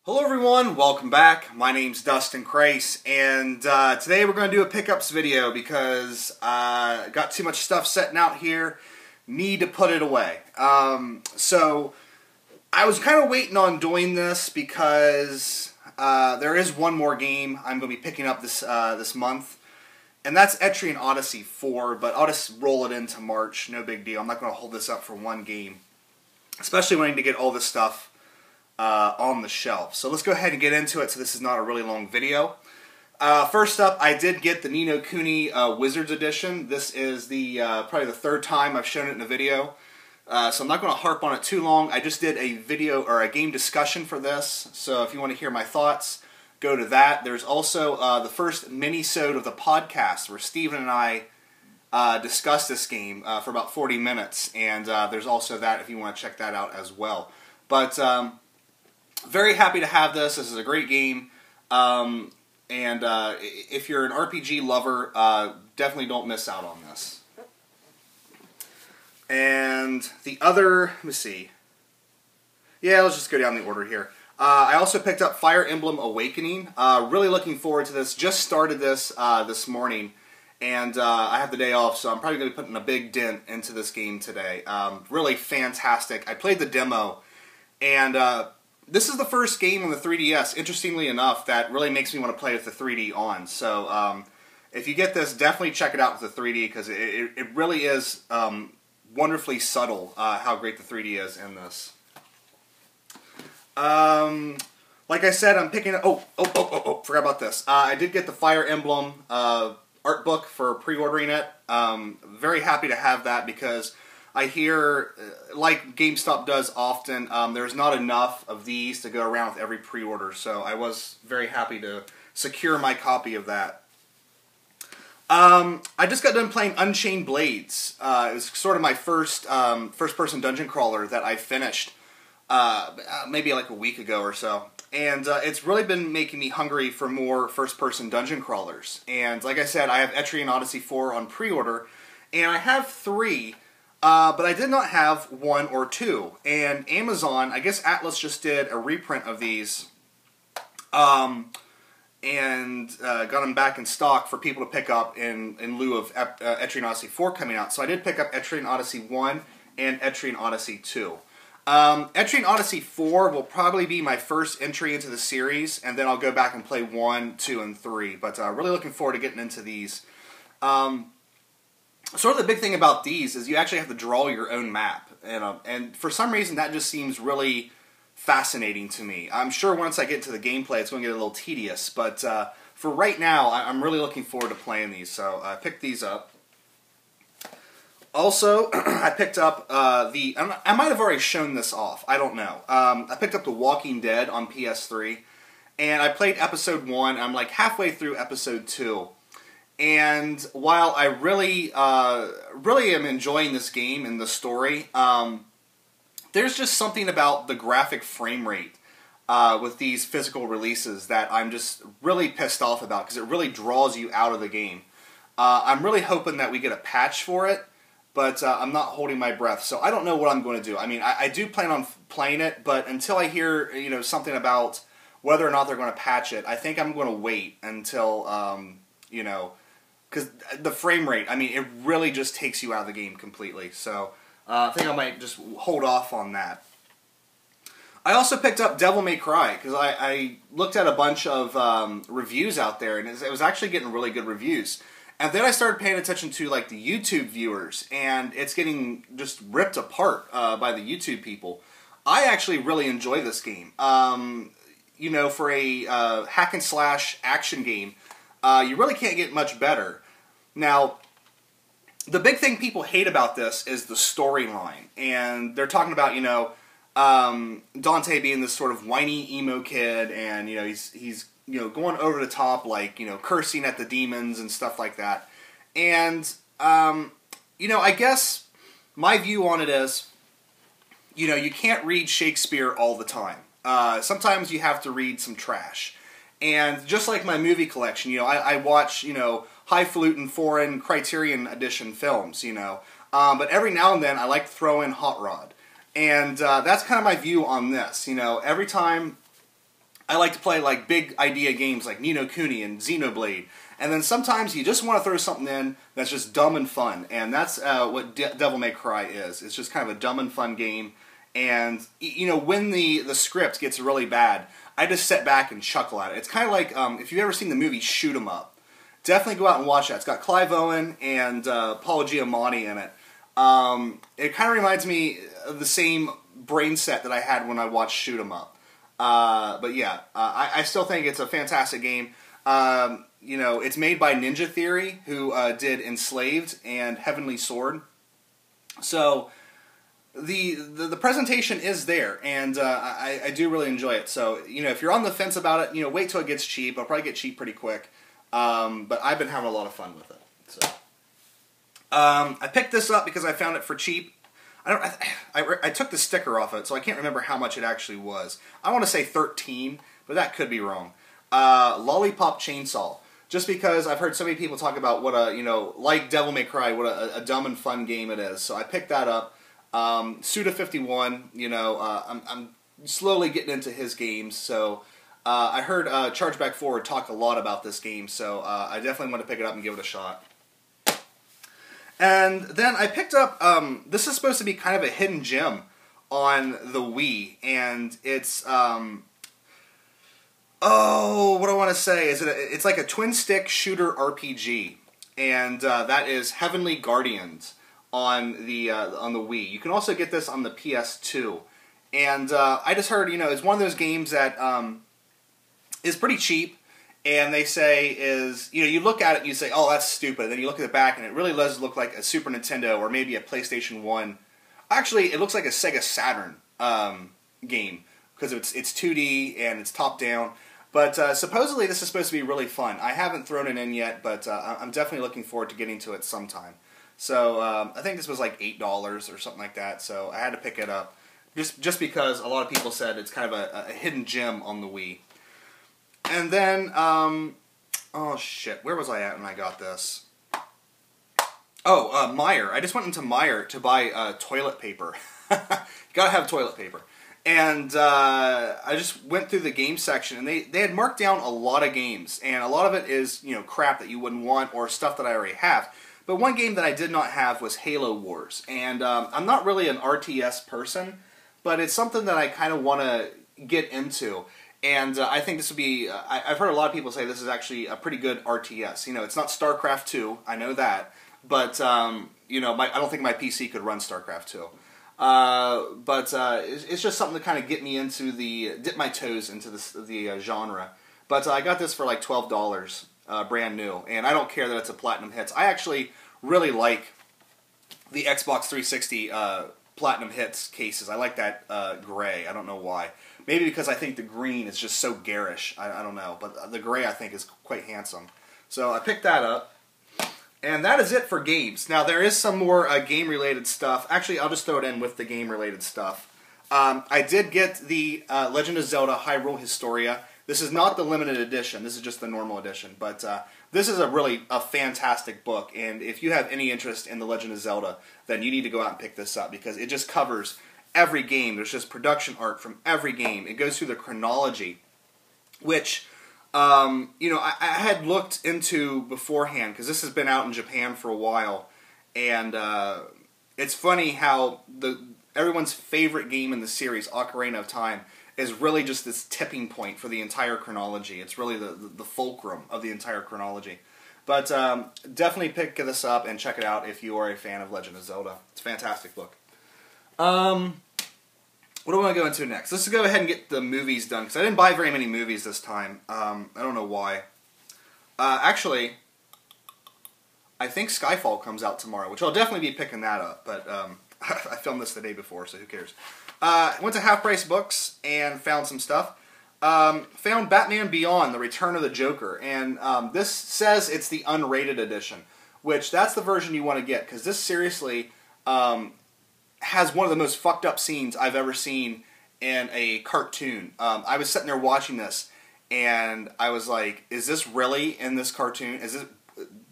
Hello everyone, welcome back. My name's Dustin Crace, and today we're going to do a pickups video because I got too much stuff sitting out here, need to put it away. So I was kind of waiting on doing this because there is one more game I'm going to be picking up this month, and that's Etrian Odyssey 4, but I'll just roll it into March, no big deal. I'm not going to hold this up for one game, especially wanting to get all this stuff on the shelf. So let's go ahead and get into it so this is not a really long video. First up, I did get the Ni no Kuni Wizards Edition. This is the probably the third time I've shown it in a video. So I'm not going to harp on it too long. I just did a video or a game discussion for this. So if you want to hear my thoughts, go to that. There's also the first mini-sode of the podcast where Steven and I discussed this game for about 40 minutes. And there's also that if you want to check that out as well. But very happy to have this. This is a great game. And if you're an RPG lover, definitely don't miss out on this. And the other, let me see. Yeah, let's just go down the order here. I also picked up Fire Emblem Awakening. Really looking forward to this. Just started this this morning. And I have the day off, so I'm probably going to be putting a big dent into this game today. Really fantastic. I played the demo, and this is the first game on the 3DS, interestingly enough, that really makes me want to play with the 3D on. So if you get this, definitely check it out with the 3D, because it really is wonderfully subtle how great the 3D is in this. Like I said, I'm picking... forgot about this. I did get the Fire Emblem art book for pre-ordering it. Very happy to have that, because I hear, like GameStop does often, there's not enough of these to go around with every pre-order, so I was very happy to secure my copy of that. I just got done playing Unchained Blades. It was sort of my first-person dungeon crawler that I finished maybe like a week ago or so. And it's really been making me hungry for more first-person dungeon crawlers. And like I said, I have Etrian Odyssey 4 on pre-order, and I have 3... but I did not have 1 or 2, and Amazon, I guess Atlas just did a reprint of these, and got them back in stock for people to pick up in lieu of Etrian Odyssey 4 coming out. So I did pick up Etrian Odyssey 1 and Etrian Odyssey 2. Etrian Odyssey 4 will probably be my first entry into the series, and then I'll go back and play 1, 2, and 3, but really looking forward to getting into these. Sort of the big thing about these is you actually have to draw your own map, and for some reason that just seems really fascinating to me. I'm sure once I get to the gameplay it's going to get a little tedious, but for right now I'm really looking forward to playing these, so I picked these up. Also, I picked up I might have already shown this off, I don't know. I picked up The Walking Dead on PS3, and I played episode 1, I'm like halfway through episode 2. And while I really am enjoying this game and the story, there's just something about the graphic frame rate with these physical releases that I'm just really pissed off about, because it really draws you out of the game. I'm really hoping that we get a patch for it, but I'm not holding my breath, so I don't know what I'm going to do. I mean, I do plan on playing it, but until I hear something about whether or not they're going to patch it, I think I'm going to wait until because the frame rate, I mean, it really just takes you out of the game completely. So I think I might just hold off on that. I also picked up Devil May Cry, because I looked at a bunch of reviews out there, and it was actually getting really good reviews. And then I started paying attention to like the YouTube viewers, and it's getting just ripped apart by the YouTube people. I actually really enjoy this game. For a hack and slash action game, you really can't get much better. Now, the big thing people hate about this is the storyline, and they're talking about, Dante being this sort of whiny emo kid, and, he's going over the top, like, cursing at the demons and stuff like that. And, I guess my view on it is, you can't read Shakespeare all the time. Sometimes you have to read some trash. And just like my movie collection, I watch, highfalutin foreign Criterion Edition films, but every now and then I like to throw in Hot Rod. And that's kind of my view on this. Every time I like to play like big idea games like Ni no Kuni and Xenoblade. And then sometimes you just want to throw something in that's just dumb and fun. And that's what Devil May Cry is. It's just kind of a dumb and fun game. And, you know, when the script gets really bad, I just sit back and chuckle at it. It's kind of like, if you've ever seen the movie Shoot 'Em Up, definitely go out and watch that. It's got Clive Owen and Paul Giamatti in it. It kind of reminds me of the same brain set that I had when I watched Shoot 'Em Up. But yeah, I still think it's a fantastic game. You know, it's made by Ninja Theory, who did Enslaved and Heavenly Sword. So the presentation is there, and I do really enjoy it. So, you know, if you're on the fence about it, you know, wait till it gets cheap. It'll probably get cheap pretty quick. But I've been having a lot of fun with it. So I picked this up because I found it for cheap. I took the sticker off it, so I can't remember how much it actually was. I want to say 13, but that could be wrong. Lollipop Chainsaw. Just because I've heard so many people talk about what a, you know, like Devil May Cry, what a dumb and fun game it is. So I picked that up. Suda51, you know, I'm slowly getting into his games. So I heard Chargeback Forward talk a lot about this game. So I definitely want to pick it up and give it a shot. And then I picked up, this is supposed to be kind of a hidden gem on the Wii. And it's... oh, what do I want to say? It's like a twin-stick shooter RPG, and that is Heavenly Guardians on the Wii. You can also get this on the PS2, and I just heard, you know, it's one of those games that is pretty cheap, and they say is, you know, you look at it and you say, oh, that's stupid. Then you look at the back, and it really does look like a Super Nintendo or maybe a PlayStation 1. Actually, it looks like a Sega Saturn game because it's 2D and it's top-down. But supposedly this is supposed to be really fun. I haven't thrown it in yet, but I'm definitely looking forward to getting to it sometime. So I think this was like $8 or something like that, so I had to pick it up. Just because a lot of people said it's kind of a hidden gem on the Wii. And then, oh shit, where was I at when I got this? Oh, Meijer. I just went into Meijer to buy toilet paper. You gotta have toilet paper. And I just went through the game section, and they had marked down a lot of games, and a lot of it is, you know, crap that you wouldn't want or stuff that I already have. But one game that I did not have was Halo Wars, and I'm not really an RTS person, but it's something that I kind of want to get into. And I think this would be, I've heard a lot of people say this is actually a pretty good RTS. You know, it's not StarCraft 2, I know that, but, you know, I don't think my PC could run StarCraft 2. But it's just something to kind of get me into dip my toes into the genre. But I got this for like $12, brand new, and I don't care that it's a Platinum Hits. I actually really like the Xbox 360 Platinum Hits cases. I like that gray. I don't know why. Maybe because I think the green is just so garish. I don't know, but the gray I think is quite handsome. So I picked that up. And that is it for games. Now, there is some more game-related stuff. Actually, I'll just throw it in with the game-related stuff. I did get the Legend of Zelda Hyrule Historia. This is not the limited edition. This is just the normal edition. But this is a fantastic book. And if you have any interest in the Legend of Zelda, then you need to go out and pick this up, because it just covers every game. There's just production art from every game. It goes through the chronology, which... you know, I had looked into beforehand, because this has been out in Japan for a while, and it's funny how everyone's favorite game in the series, Ocarina of Time, is really just this tipping point for the entire chronology. It's really the fulcrum of the entire chronology. But definitely pick this up and check it out if you are a fan of Legend of Zelda. It's a fantastic book. What do I want to go into next? Let's go ahead and get the movies done, because I didn't buy very many movies this time. I don't know why. Actually, I think Skyfall comes out tomorrow, which I'll definitely be picking that up, but I filmed this the day before, so who cares. Went to Half Price Books and found some stuff. Found Batman Beyond, The Return of the Joker, and this says it's the unrated edition, which that's the version you want to get, because this seriously... has one of the most fucked up scenes I've ever seen in a cartoon. I was sitting there watching this, and I was like, is this really in this cartoon? Is this...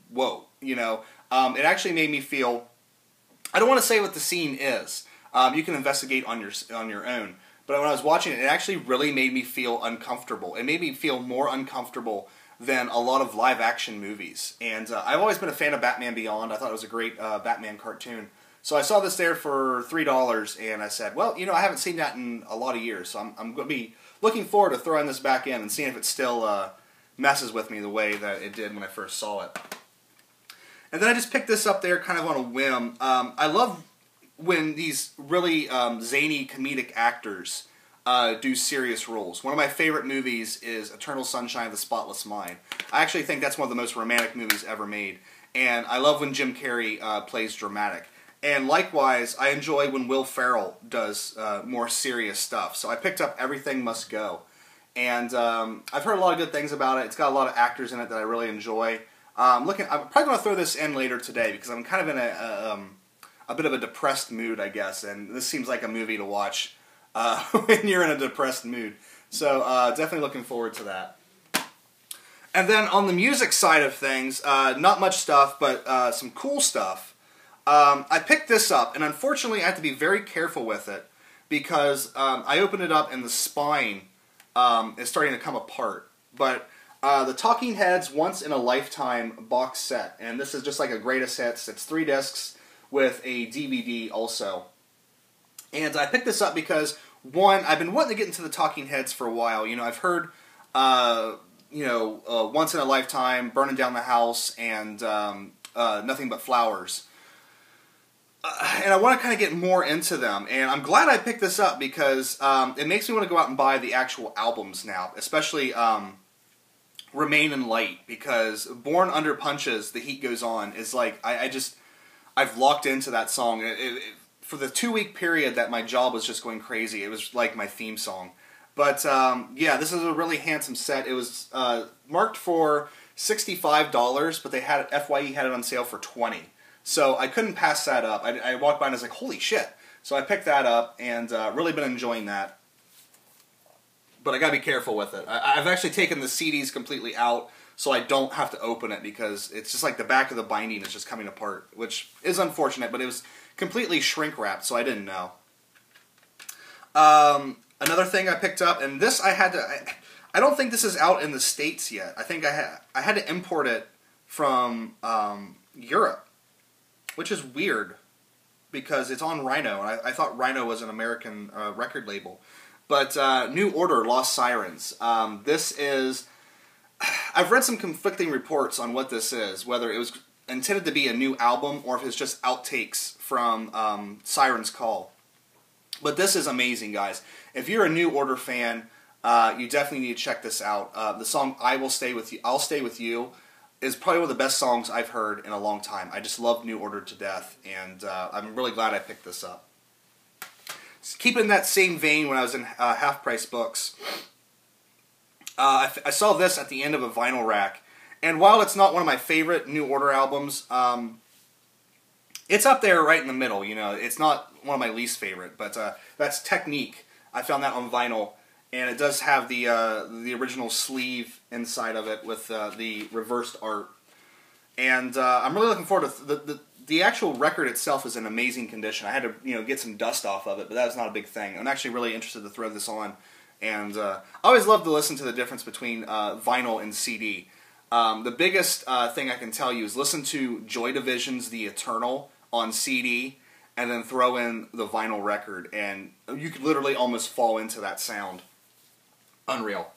Whoa. You know, it actually made me feel... I don't want to say what the scene is. You can investigate on your own. but when I was watching it, it actually really made me feel uncomfortable. It made me feel more uncomfortable than a lot of live-action movies. And I've always been a fan of Batman Beyond. I thought it was a great Batman cartoon. So I saw this there for $3, and I said, well, you know, I haven't seen that in a lot of years, so I'm going to be looking forward to throwing this back in and seeing if it still messes with me the way that it did when I first saw it. And then I just picked this up there kind of on a whim. I love when these really zany comedic actors do serious roles. One of my favorite movies is Eternal Sunshine of the Spotless Mind. I actually think that's one of the most romantic movies ever made. And I love when Jim Carrey plays dramatic. And likewise, I enjoy when Will Ferrell does more serious stuff. So I picked up Everything Must Go. And I've heard a lot of good things about it. It's got a lot of actors in it that I really enjoy. I'm probably going to throw this in later today because I'm kind of in a bit of a depressed mood, I guess. And this seems like a movie to watch when you're in a depressed mood. So definitely looking forward to that. And then on the music side of things, not much stuff, but some cool stuff. I picked this up, and unfortunately I have to be very careful with it because I opened it up and the spine is starting to come apart. But the Talking Heads Once in a Lifetime box set, and this is just like a greatest hits. It's 3 discs with a DVD also. And I picked this up because, one, I've been wanting to get into the Talking Heads for a while. You know, I've heard, Once in a Lifetime, Burning Down the House, and Nothing But Flowers. And I want to kind of get more into them. And I'm glad I picked this up because it makes me want to go out and buy the actual albums now, especially Remain in Light, because Born Under Punches, The Heat Goes On, is like, I've locked into that song. For the 2-week period that my job was just going crazy, it was like my theme song. But yeah, this is a really handsome set. It was marked for $65, but they had FYE had it on sale for $20. So I couldn't pass that up. I walked by and I was like, holy shit. So I picked that up and really been enjoying that. But I gotta be careful with it. I've actually taken the CDs completely out so I don't have to open it because it's just like the back of the binding is just coming apart, which is unfortunate, but it was completely shrink wrapped, so I didn't know. Another thing I picked up, and this I don't think this is out in the States yet. I think I had to import it from Europe, which is weird because it's on Rhino, and I thought Rhino was an American record label. But New Order, Lost Sirens. This is... I've read some conflicting reports on what this is, whether it was intended to be a new album or if it's just outtakes from Siren's Call. But this is amazing, guys. If you're a New Order fan, you definitely need to check this out. The song I'll Stay With You is probably one of the best songs I've heard in a long time. I just love New Order to death, and I'm really glad I picked this up. Keeping in that same vein, when I was in Half Price Books, I saw this at the end of a vinyl rack, and while it's not one of my favorite New Order albums, it's up there right in the middle. You know, it's not one of my least favorite, but that's Technique. I found that on vinyl, and it does have the original sleeve inside of it with the reversed art, and I'm really looking forward to the actual record itself is in amazing condition. I had to get some dust off of it, but that's not a big thing. I'm actually really interested to throw this on. And I always love to listen to the difference between vinyl and CD. The biggest thing I can tell you is listen to Joy Division's The Eternal on CD, and then throw in the vinyl record, and you could literally almost fall into that sound. Unreal.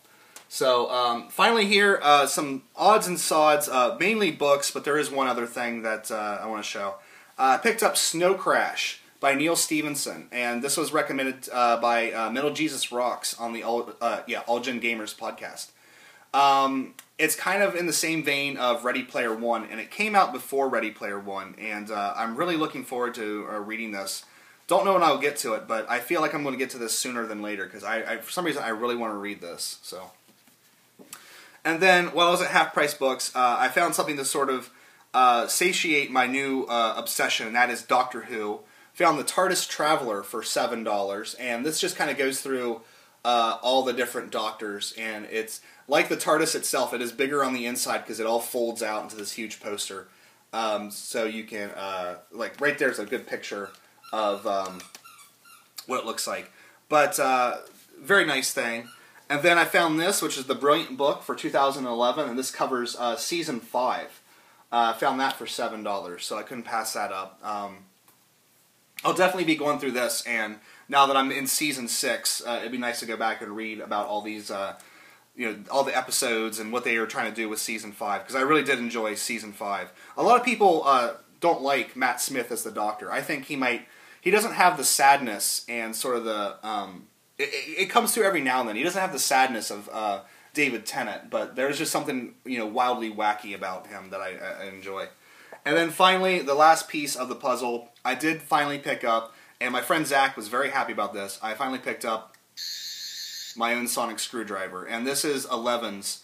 So finally here, some odds and sods, mainly books, but there is one other thing that I want to show. I picked up Snow Crash by Neil Stephenson, and this was recommended by Metal Jesus Rocks on the All Gen Gamers podcast. It's kind of in the same vein of Ready Player One, and it came out before Ready Player One, and I'm really looking forward to reading this. Don't know when I'll get to it, but I feel like I'm going to get to this sooner than later, because for some reason I really want to read this. So, and then while I was at Half Price Books, I found something to sort of satiate my new obsession, and that is Doctor Who. Found the TARDIS Traveler for $7, and this just kind of goes through all the different Doctors, and it's like the TARDIS itself. It is bigger on the inside because it all folds out into this huge poster. So you can, like right there's a good picture of what it looks like. But very nice thing. And then I found this, which is the Brilliant Book for 2011, and this covers Season 5. I found that for $7, so I couldn't pass that up. I'll definitely be going through this, and now that I'm in Season 6, it'd be nice to go back and read about all these, all the episodes and what they were trying to do with Season 5, because I really did enjoy Season 5. A lot of people don't like Matt Smith as the Doctor. I think he doesn't have the sadness and sort of the, it comes through every now and then. He doesn't have the sadness of David Tennant, but there's just something, wildly wacky about him that I enjoy. And then finally, the last piece of the puzzle, I did finally pick up, and my friend Zach was very happy about this. I finally picked up my own sonic screwdriver, and this is Eleven's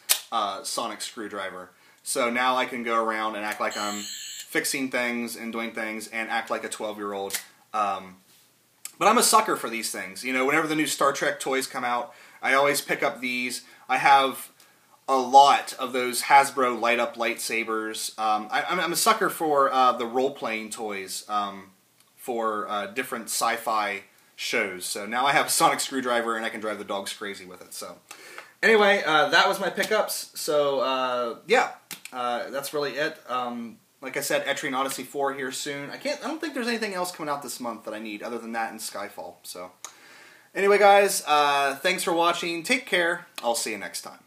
sonic screwdriver. So now I can go around and act like I'm fixing things and doing things and act like a 12-year-old. But I'm a sucker for these things. Whenever the new Star Trek toys come out, I always pick up these. I have a lot of those Hasbro light-up lightsabers. I'm a sucker for the role-playing toys for different sci-fi shows. So now I have a sonic screwdriver and I can drive the dogs crazy with it. So anyway, that was my pickups. So yeah, that's really it. Like I said, Etrian Odyssey 4 here soon. I don't think there's anything else coming out this month that I need other than that and Skyfall. So anyway, guys, thanks for watching. Take care. I'll see you next time.